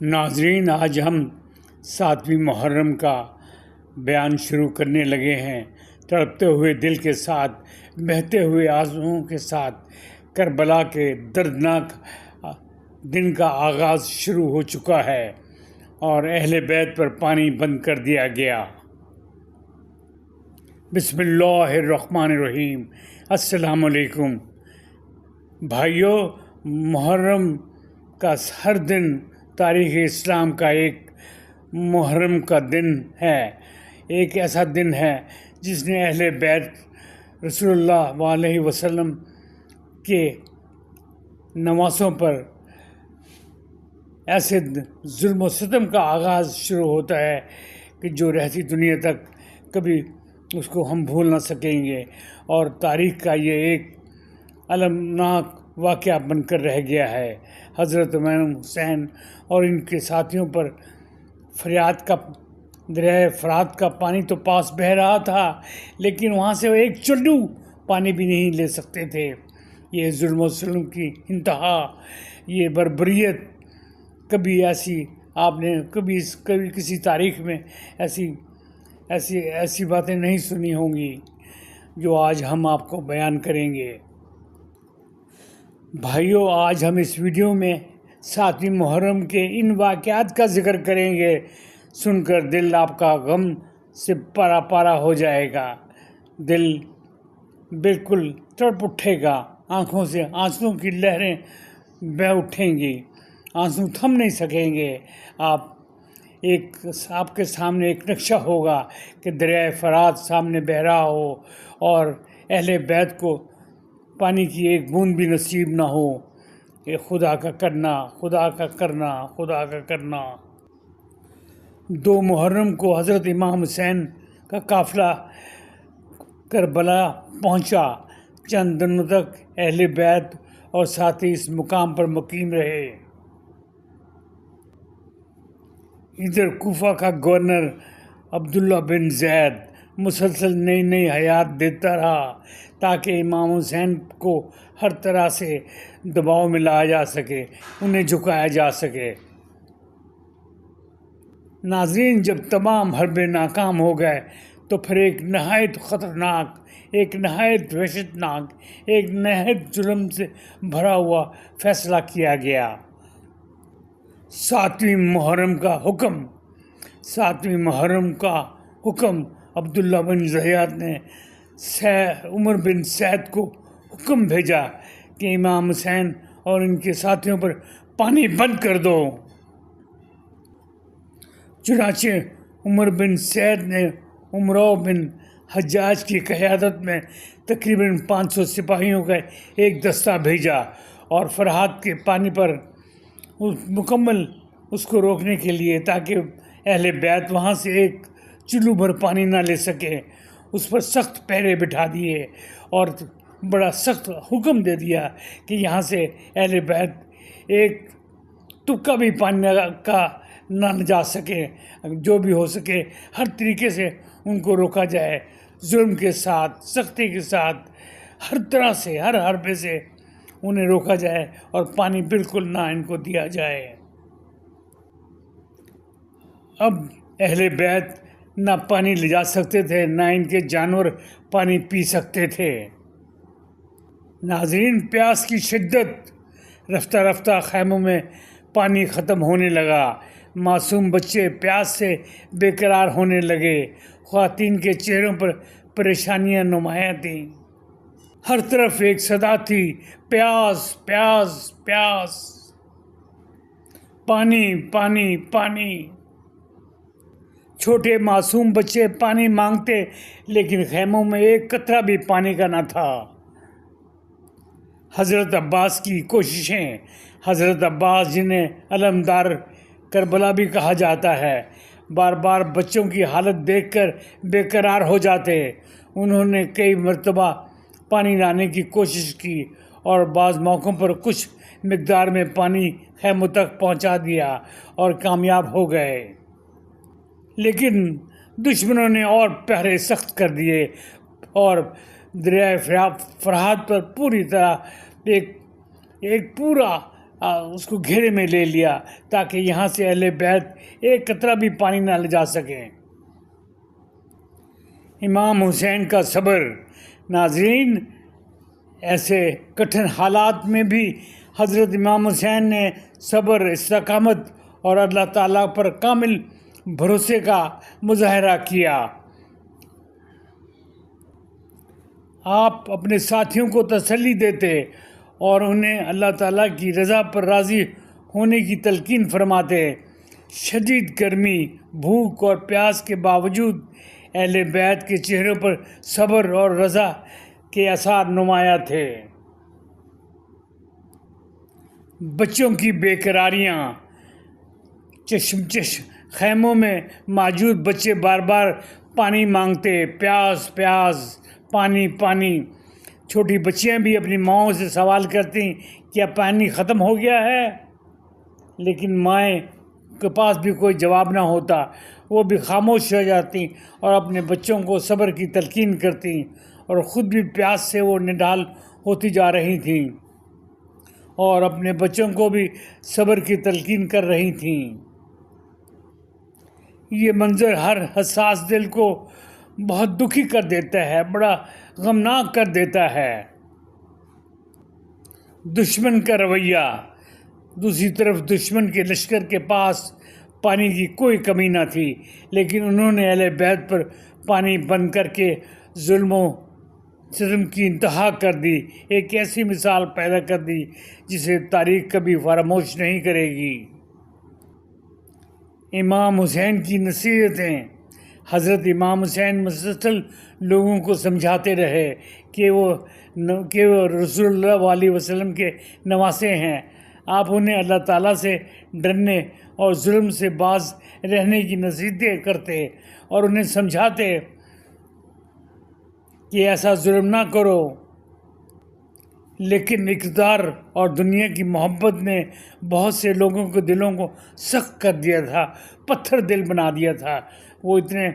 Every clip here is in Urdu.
ناظرین، آج ہم 7ویں محرم کا بیان شروع کرنے لگے ہیں۔ تڑپتے ہوئے دل کے ساتھ، بہتے ہوئے آنسوؤں کے ساتھ کربلا کے دردناک دن کا آغاز شروع ہو چکا ہے اور اہل بیت پر پانی بند کر دیا گیا۔ بسم اللہ الرحمن الرحیم۔ السلام علیکم بھائیو، محرم کا ہر دن تاریخ اسلام کا ایک محرم کا دن ہے، ایک ایسا دن ہے جس نے اہل بیت رسول اللہ علیہ وسلم کے نواسوں پر ایسے ظلم و ستم کا آغاز شروع ہوتا ہے کہ جو رہتی دنیا تک کبھی اس کو ہم بھول نہ سکیں گے، اور تاریخ کا یہ ایک المناک واقعہ بن کر رہ گیا ہے۔ حضرت امام حسین اور ان کے ساتھیوں پر دریائے فرات کا پانی تو پاس بہہ رہا تھا، لیکن وہاں سے وہ ایک چلو پانی بھی نہیں لے سکتے تھے۔ یہ ظلم و ستم کی انتہا، یہ بربریت کبھی ایسی آپ نے کبھی کسی تاریخ میں ایسی باتیں نہیں سنی ہوں گی جو آج ہم آپ کو بیان کریں گے۔ بھائیو، آج ہم اس ویڈیو میں 7ویں محرم کے ان واقعات کا ذکر کریں گے۔ سن کر دل آپ کا غم سے پارا پارا ہو جائے گا، دل بالکل تڑپ اٹھے گا، آنکھوں سے آنسوؤں کی لہریں بہہ اٹھیں گی، آنسو تھم نہیں سکیں گے۔ آپ کے سامنے ایک نقشہ ہوگا کہ دریائے فرات سامنے بہہ رہا ہو اور اہل بیت کو پانی کی ایک بوند بھی نصیب نہ ہو۔ یہ خدا کا کرنا، خدا کا کرنا، خدا کا کرنا۔ 2 محرم کو حضرت امام حسین کا قافلہ کربلا پہنچا۔ چند دنوں تک اہل بیت اور ساتھی اس مقام پر مقیم رہے۔ ادھر کوفہ کا گورنر عبداللہ بن زید مسلسل نئی حیات دیتا رہا تاکہ امام حسین کو ہر طرح سے دباؤ میں لایا جا سکے، انہیں جھکایا جا سکے۔ ناظرین، جب تمام حربے ناکام ہو گئے تو پھر ایک نہایت خطرناک، ایک نہایت وحشتناک، ایک نہایت ظلم سے بھرا ہوا فیصلہ کیا گیا۔ 7ویں محرم کا حکم 7ویں محرم کا حکم عبداللہ بن زیاد نے عمر بن سعد کو حکم بھیجا کہ امام حسین اور ان کے ساتھیوں پر پانی بند کر دو۔ چنانچہ عمر بن سعد نے امراء بن حجاج کی قیادت میں تقریباً 500 سپاہیوں کا ایک دستہ بھیجا اور فرات کے پانی پر مکمل اس کو روکنے کے لیے، تاکہ اہل بیت وہاں سے ایک چلو بھر پانی نہ لے سکے، اس پر سخت پہرے بٹھا دیے اور بڑا سخت حکم دے دیا کہ یہاں سے اہل بیت ایک تکہ بھی پانی کا نہ جا سکے، جو بھی ہو سکے ہر طریقے سے ان کو روکا جائے، ظلم کے ساتھ، سختی کے ساتھ، ہر طرح سے، ہر حربے سے انہیں روکا جائے اور پانی بالکل نہ ان کو دیا جائے۔ اب اہل بیت نہ پانی لے جا سکتے تھے، نہ ان کے جانور پانی پی سکتے تھے۔ ناظرین، پیاس کی شدت، رفتہ رفتہ خیموں میں پانی ختم ہونے لگا، معصوم بچے پیاس سے بے قرار ہونے لگے، خواتین کے چہروں پر پریشانیاں نمایاں تھیں، ہر طرف ایک صدا تھی، پیاس پیاس پیاس، پانی پانی پانی۔ چھوٹے معصوم بچے پانی مانگتے، لیکن خیموں میں ایک قطرہ بھی پانی کا نہ تھا۔ حضرت عباس کی کوششیں، حضرت عباس جنہیں علمدار کربلا بھی کہا جاتا ہے، بار بار بچوں کی حالت دیکھ کر بے قرار ہو جاتے۔ انہوں نے کئی مرتبہ پانی لانے کی کوشش کی اور بعض موقعوں پر کچھ مقدار میں پانی خیموں تک پہنچا دیا اور کامیاب ہو گئے، لیکن دشمنوں نے اور پہرے سخت کر دیے اور دریائے فرات پر پوری طرح ایک پورا اس کو گھیرے میں لے لیا تاکہ یہاں سے اہل بیت ایک قطرہ بھی پانی نہ لے جا سکیں۔ امام حسین کا صبر۔ ناظرین، ایسے کٹھن حالات میں بھی حضرت امام حسین نے صبر، استقامت اور اللہ تعالیٰ پر کامل بھروسے کا مظاہرہ کیا۔ آپ اپنے ساتھیوں کو تسلی دیتے اور انہیں اللہ تعالیٰ کی رضا پر راضی ہونے کی تلقین فرماتے۔ شدید گرمی، بھوک اور پیاس کے باوجود اہل بیت کے چہروں پر صبر اور رضا کے آثار نمایاں تھے۔ بچوں کی بے قراریاں۔ چشم خیموں میں موجود بچے بار بار پانی مانگتے، پیاس پیاس، پانی پانی۔ چھوٹی بچیاں بھی اپنی ماؤں سے سوال کرتی، کیا پانی ختم ہو گیا ہے؟ لیکن مائیں کے پاس بھی کوئی جواب نہ ہوتا، وہ بھی خاموش ہو جاتی اور اپنے بچوں کو صبر کی تلقین کرتی، اور خود بھی پیاس سے وہ نڈال ہوتی جا رہی تھیں اور اپنے بچوں کو بھی صبر کی تلقین کر رہی تھیں۔ یہ منظر ہر حساس دل کو بہت دکھی کر دیتا ہے، بڑا غمناک کر دیتا ہے۔ دشمن کا رویہ۔ دوسری طرف دشمن کے لشکر کے پاس پانی کی کوئی کمی نہ تھی، لیکن انہوں نے اہل بیت پر پانی بند کر کے ظلم و ستم کی انتہا کر دی، ایک ایسی مثال پیدا کر دی جسے تاریخ کبھی فراموش نہیں کرے گی۔ امام حسین کی نصیحتیں۔ حضرت امام حسین مسلسل لوگوں کو سمجھاتے رہے کہ وہ رسول اللہ علیہ وسلم کے نواسے ہیں۔ آپ انہیں اللہ تعالیٰ سے ڈرنے اور ظلم سے باز رہنے کی نصیحتیں کرتے اور انہیں سمجھاتے کہ ایسا ظلم نہ کرو، لیکن اقتدار اور دنیا کی محبت نے بہت سے لوگوں کے دلوں کو سخت کر دیا تھا، پتھر دل بنا دیا تھا۔ وہ اتنے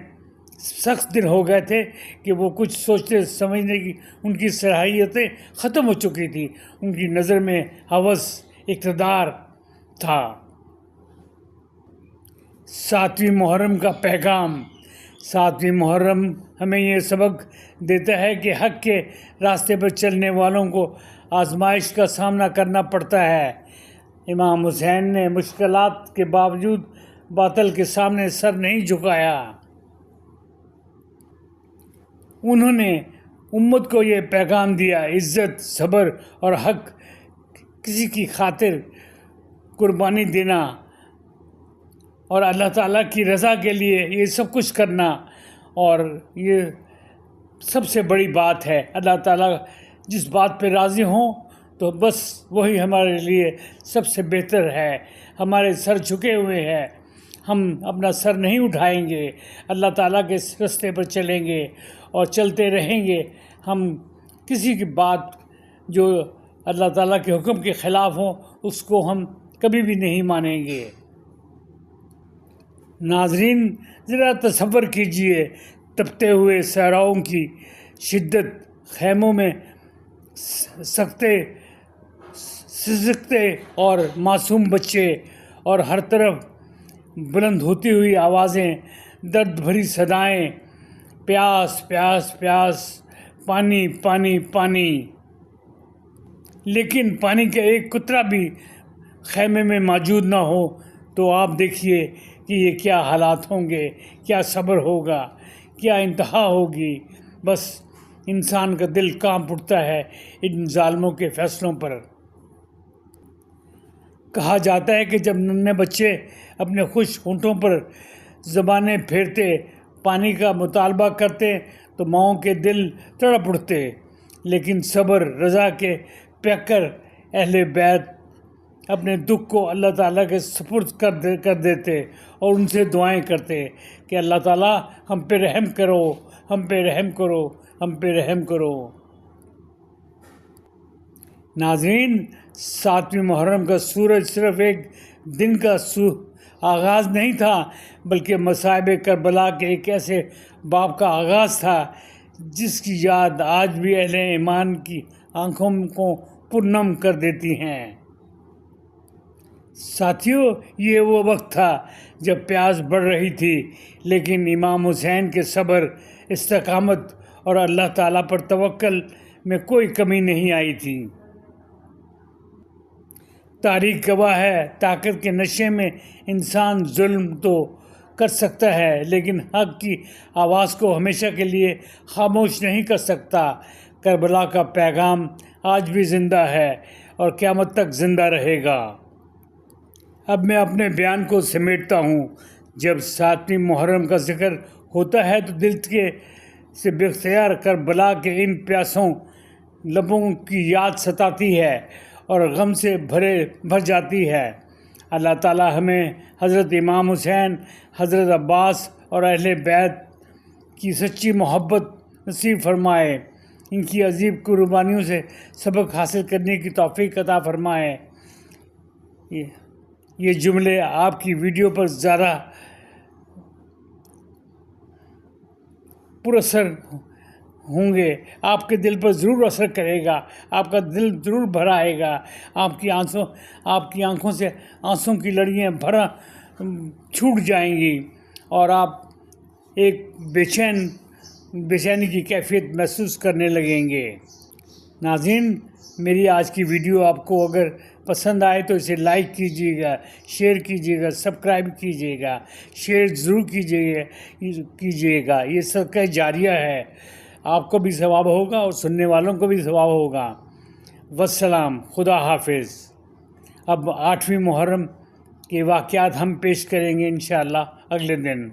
سخت دل ہو گئے تھے کہ وہ کچھ سوچتے سمجھنے کی ان کی صلاحیتیں ختم ہو چکی تھی۔ ان کی نظر میں ہوس اقتدار تھا۔ 7ویں محرم کا پیغام۔ 7ویں محرم ہمیں یہ سبق دیتا ہے کہ حق کے راستے پر چلنے والوں کو آزمائش کا سامنا کرنا پڑتا ہے۔ امام حسین نے مشکلات کے باوجود باطل کے سامنے سر نہیں جھکایا۔ انہوں نے امت کو یہ پیغام دیا، عزت، صبر اور حق کسی کی خاطر قربانی دینا اور اللہ تعالیٰ کی رضا کے لیے یہ سب کچھ کرنا، اور یہ سب سے بڑی بات ہے۔ اللہ تعالیٰ جس بات پہ راضی ہوں تو بس وہی ہمارے لیے سب سے بہتر ہے۔ ہمارے سر جھکے ہوئے ہیں، ہم اپنا سر نہیں اٹھائیں گے، اللہ تعالیٰ کے راستے پر چلیں گے اور چلتے رہیں گے۔ ہم کسی کی بات جو اللہ تعالیٰ کے حکم کے خلاف ہوں اس کو ہم کبھی بھی نہیں مانیں گے۔ ناظرین، ذرا تصور کیجئے تپتے ہوئے صحراؤں کی شدت، خیموں میں سسکتے اور معصوم بچے، اور ہر طرف بلند ہوتی ہوئی آوازیں، درد بھری صدائیں، پیاس پیاس پیاس، پانی پانی پانی۔ لیکن پانی کا ایک قطرہ بھی خیمے میں موجود نہ ہو تو آپ دیکھیے کہ یہ کیا حالات ہوں گے، کیا صبر ہوگا، کیا انتہا ہوگی۔ بس انسان کا دل کانپ اٹھتا ہے ان ظالموں کے فیصلوں پر۔ کہا جاتا ہے کہ جب ننھے بچے اپنے خشک ہونٹوں پر زبانیں پھیرتے، پانی کا مطالبہ کرتے تو ماؤں کے دل تڑپ اٹھتے، لیکن صبر، رضا کے پیکر اہل بیت اپنے دکھ کو اللہ تعالیٰ کے سپرد کر دیتے اور ان سے دعائیں کرتے کہ اللہ تعالیٰ ہم پہ رحم کرو، ہم پہ رحم کرو، ہم پہ رحم کرو۔ ناظرین، 7ویں محرم کا سورج صرف ایک دن کا آغاز نہیں تھا، بلکہ مصائب کربلا کے ایک ایسے باب کا آغاز تھا جس کی یاد آج بھی اہل ایمان کی آنکھوں کو پرنم کر دیتی ہیں۔ ساتھیوں، یہ وہ وقت تھا جب پیاس بڑھ رہی تھی، لیکن امام حسین کے صبر، استقامت اور اللہ تعالیٰ پر توکل میں کوئی کمی نہیں آئی تھی۔ تاریخ گواہ ہے، طاقت کے نشے میں انسان ظلم تو کر سکتا ہے، لیکن حق کی آواز کو ہمیشہ کے لیے خاموش نہیں کر سکتا۔ کربلا کا پیغام آج بھی زندہ ہے اور قیامت تک زندہ رہے گا۔ اب میں اپنے بیان کو سمیٹتا ہوں۔ جب 7ویں محرم کا ذکر ہوتا ہے تو دل سے بے اختیار کربلا کے ان پیاسوں لبوں کی یاد ستاتی ہے اور غم سے بھر جاتی ہے۔ اللہ تعالیٰ ہمیں حضرت امام حسین، حضرت عباس اور اہل بیت کی سچی محبت نصیب فرمائے، ان کی عظیم قربانیوں سے سبق حاصل کرنے کی توفیق عطا فرمائے۔ یہ جملے آپ کی ویڈیو پر زیادہ پر اثر ہوں گے، آپ کے دل پر ضرور اثر کرے گا، آپ کا دل ضرور بھر آئے گا، آپ کی آنکھوں سے آنسوں کی لڑیاں چھوٹ جائیں گی اور آپ ایک بےچینی کی کیفیت محسوس کرنے لگیں گے۔ ناظرین، میری آج کی ویڈیو آپ کو اگر پسند آئے تو اسے لائک کیجیے گا، شیئر کیجیے گا، سبسکرائب کیجیے گا، شیئر ضرور کیجیے گا۔ یہ صدقہ جاریہ ہے، آپ کو بھی ثواب ہوگا اور سننے والوں کو بھی ثواب ہوگا۔ والسلام، خدا حافظ۔ اب 8ویں محرم کے واقعات ہم پیش کریں گے انشاءاللہ اگلے دن۔